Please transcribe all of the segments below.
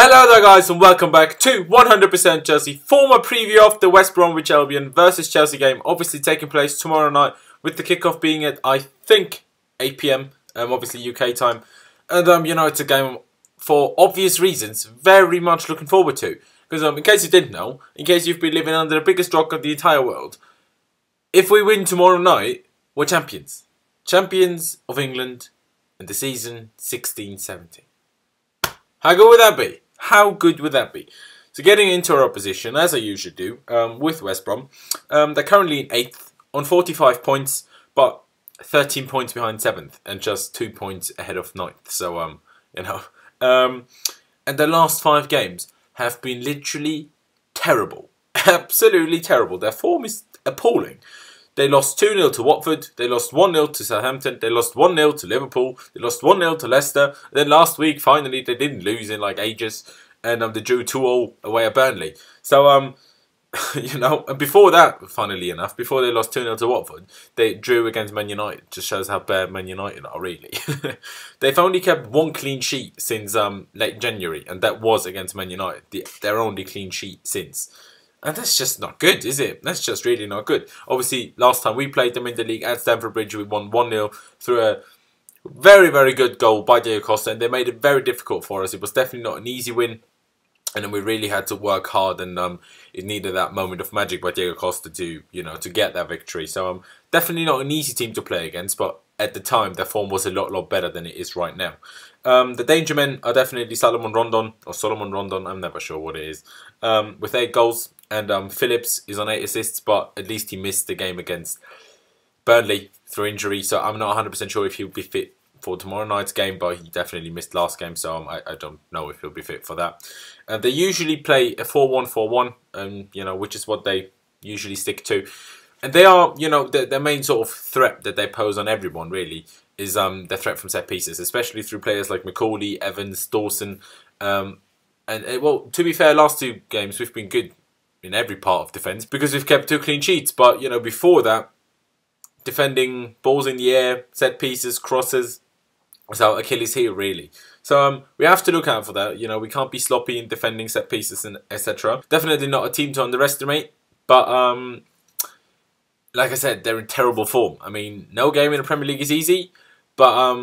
Hello there guys and welcome back to 100% Chelsea. Former preview of the West Bromwich Albion versus Chelsea game, obviously taking place tomorrow night with the kickoff being at I think 8 PM, obviously UK time. And you know, it's a game for obvious reasons very much looking forward to. Because in case you didn't know, in case you've been living under the biggest rock of the entire world, if we win tomorrow night, we're champions. Champions of England in the season 16-17. How good would that be? How good would that be? So getting into our opposition, as I usually do, with West Brom. They're currently in 8th on 45 points, but 13 points behind 7th and just 2 points ahead of 9th. So, you know. And the last 5 games have been literally terrible. Absolutely terrible. Their form is appalling. They lost 2-0 to Watford, they lost 1-0 to Southampton, they lost 1-0 to Liverpool, they lost 1-0 to Leicester, and then last week, finally, they didn't lose in like ages, and they drew 2-2 away at Burnley. So, you know, and before that, funnily enough, before they lost 2-0 to Watford, they drew against Man United. Just shows how bad Man United are, really. They've only kept 1 clean sheet since late January, and that was against Man United, their only clean sheet since. And that's just not good, is it? That's just really not good. Obviously, last time we played them in the league at Stamford Bridge, we won 1-0 through a very, very good goal by Diego Costa. And they made it very difficult for us. It was definitely not an easy win. And then we really had to work hard. And it needed that moment of magic by Diego Costa to, you know, to get that victory. So definitely not an easy team to play against. But at the time, their form was a lot better than it is right now. The danger men are definitely Solomon Rondon, I'm never sure what it is, with 8 goals. And Phillips is on 8 assists, but at least he missed the game against Burnley through injury. So I'm not 100% sure if he'll be fit for tomorrow night's game, but he definitely missed last game, so I don't know if he'll be fit for that. They usually play a 4-1-4-1, you know, which is what they usually stick to. And they are, you know, their main sort of threat that they pose on everyone, really, is the threat from set pieces, especially through players like McCauley, Evans, Dawson. Well, to be fair, last 2 games we've been good in every part of defence because we've kept 2 clean sheets. But, you know, before that, defending balls in the air, set pieces, crosses, was our Achilles heel, really. So we have to look out for that. You know, we can't be sloppy in defending set pieces and etc. Definitely not a team to underestimate. But, like I said, they're in terrible form. I mean, no game in the Premier League is easy. But,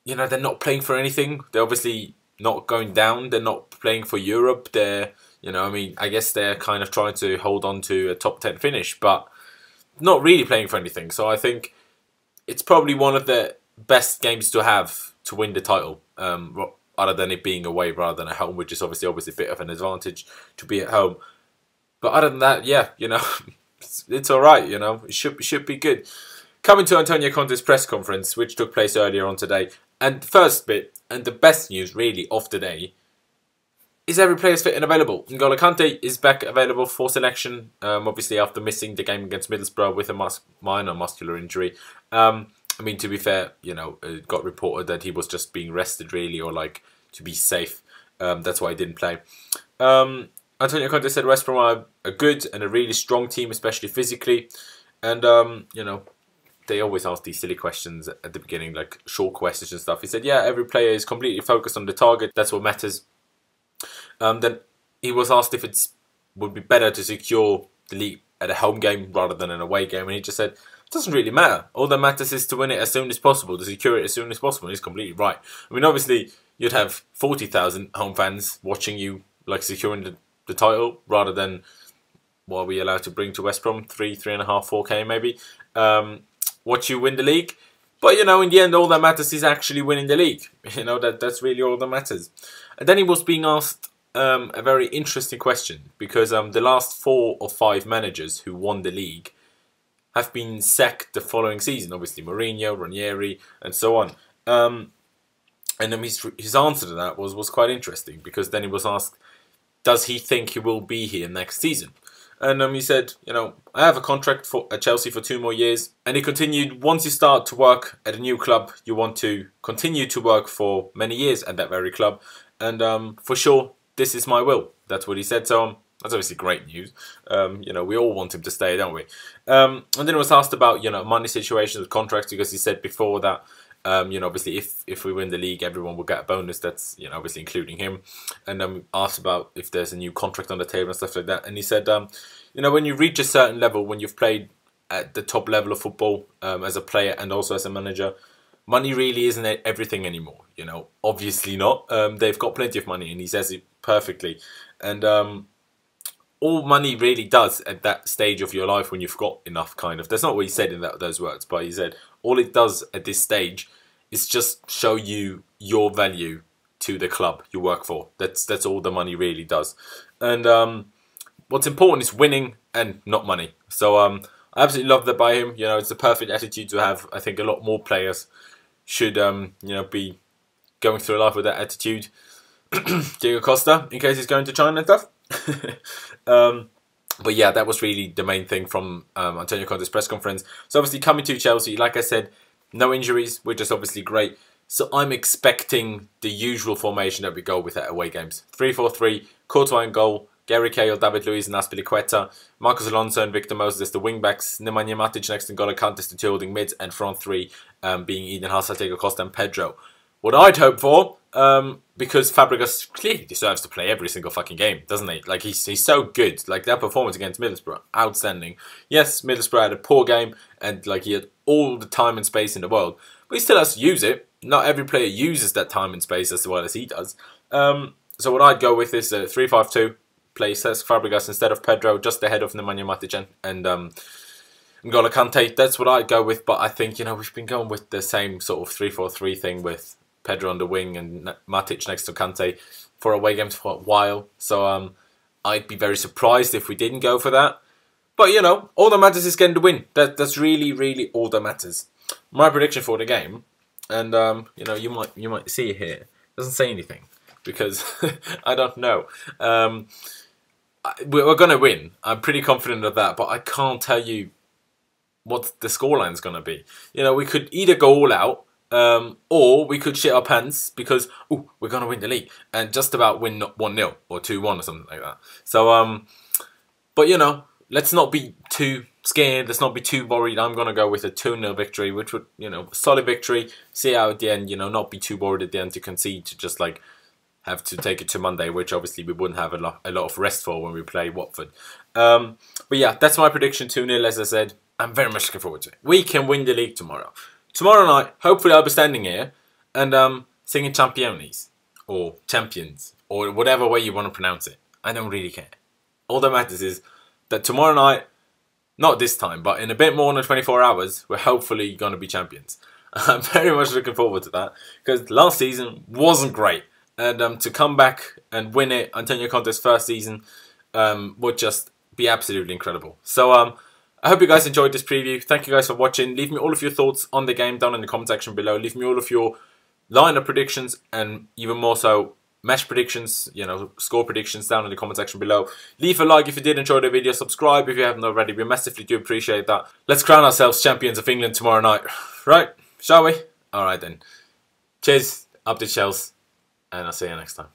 you know, they're not playing for anything. They're obviously not going down. They're not playing for Europe. They're, you know, I mean, I guess they're kind of trying to hold on to a top 10 finish, but not really playing for anything. So I think it's probably one of the best games to have to win the title, other than it being away rather than at home, which is obviously a bit of an advantage to be at home. But other than that, yeah, you know, it's all right. You know, it should be good. Coming to Antonio Conte's press conference, which took place earlier on today, and the first bit and the best news really of the day is every player's fit and available. N'Golo Kante is back available for selection, obviously after missing the game against Middlesbrough with a minor muscular injury. I mean, to be fair, you know, it got reported that he was just being rested really, or like to be safe. That's why he didn't play. Antonio Conte said West Brom are a good and a really strong team, especially physically. And, you know, they always ask these silly questions at the beginning, like short questions and stuff. He said, yeah, every player is completely focused on the target. That's what matters. Then he was asked if it would be better to secure the league at a home game rather than an away game. And he just said, it doesn't really matter. All that matters is to win it as soon as possible, to secure it as soon as possible. And he's completely right. I mean, obviously, you'd have 40,000 home fans watching you, like, securing the title rather than what are we allowed to bring to West Brom? 3.5, 4K maybe. Watch you win the league. But, you know, in the end, all that matters is actually winning the league. You know, that's really all that matters. And then he was being asked a very interesting question, because the last 4 or 5 managers who won the league have been sacked the following season. Obviously, Mourinho, Ranieri, and so on. And then his answer to that was quite interesting, because then he was asked, does he think he will be here next season? And he said, you know, I have a contract at Chelsea for 2 more years. And he continued, once you start to work at a new club, you want to continue to work for many years at that very club. And for sure, this is my will. That's what he said. So that's obviously great news. You know, we all want him to stay, don't we? And then he was asked about, you know, money situations with contracts, because he said before that Obviously, if we win the league, everyone will get a bonus. That's, obviously including him. And then we asked about if there's a new contract on the table and stuff like that. And he said, when you reach a certain level, when you've played at the top level of football as a player and also as a manager, money really isn't everything anymore. Obviously not. They've got plenty of money, and he says it perfectly. And all money really does at that stage of your life, when you've got enough, kind of. That's not what he said in those words, but he said all it does at this stage is just show you your value to the club you work for. That's all the money really does. And what's important is winning and not money. So I absolutely love that by him. It's the perfect attitude to have. I think a lot more players should be going through life with that attitude. Diego Costa, in case he's going to China and stuff. But yeah, that was really the main thing from Antonio Conte's press conference. So obviously coming to Chelsea, like I said, no injuries, which is obviously great. So I'm expecting the usual formation that we go with at away games. 3-4-3, Courtois in goal, Gary Cahill, David Luiz and Azpilicueta, Marcos Alonso and Victor Moses as the wing-backs, Nemanja Matic next to N'Golo Kante as the two holding mids, and front three being Eden Hazard, Diego Costa and Pedro. What I'd hope for, because Fabregas clearly deserves to play every single fucking game, doesn't he? Like, he's so good. Like, that performance against Middlesbrough, outstanding. Yes, Middlesbrough had a poor game, and like he had all the time and space in the world, but he still has to use it. Not every player uses that time and space as well as he does. So what I'd go with is a 3-5-2, play Cesc Fabregas instead of Pedro, just ahead of Nemanja Matic and N'Golo Kante. That's what I'd go with, but I think, we've been going with the same sort of 3-4-3 thing with Pedro on the wing and Matic next to Kante for away games for a while. So I'd be very surprised if we didn't go for that. But, all that matters is getting the win. That's really, really all that matters. My prediction for the game, and, you might see it here, it doesn't say anything because I don't know. We're going to win. I'm pretty confident of that, but I can't tell you what the scoreline's going to be. We could either go all out, or we could shit our pants because, we're going to win the league and just about win 1-0 or 2-1 or something like that. So, but let's not be too scared. Let's not be too worried. I'm going to go with a 2-0 victory, which would, solid victory. See out at the end, not be too worried at the end to concede, to just like have to take it to Monday, which obviously we wouldn't have a lot of rest for when we play Watford. But yeah, that's my prediction, 2-0, as I said. I'm very much looking forward to it. We can win the league tomorrow. Tomorrow night, hopefully I'll be standing here and singing Championes or Champions or whatever way you want to pronounce it. I don't really care. All that matters is that tomorrow night, not this time, but in a bit more than 24 hours, we're hopefully going to be champions. I'm very much looking forward to that because last season wasn't great. And to come back and win it, Antonio Conte's first season, would just be absolutely incredible. So I hope you guys enjoyed this preview. Thank you guys for watching. Leave me all of your thoughts on the game down in the comment section below. Leave me all of your lineup predictions and even more so match predictions, score predictions down in the comment section below. Leave a like if you did enjoy the video. Subscribe if you haven't already. We massively do appreciate that. Let's crown ourselves champions of England tomorrow night. Right? Shall we? Alright then. Cheers. Up to Chelsea. And I'll see you next time.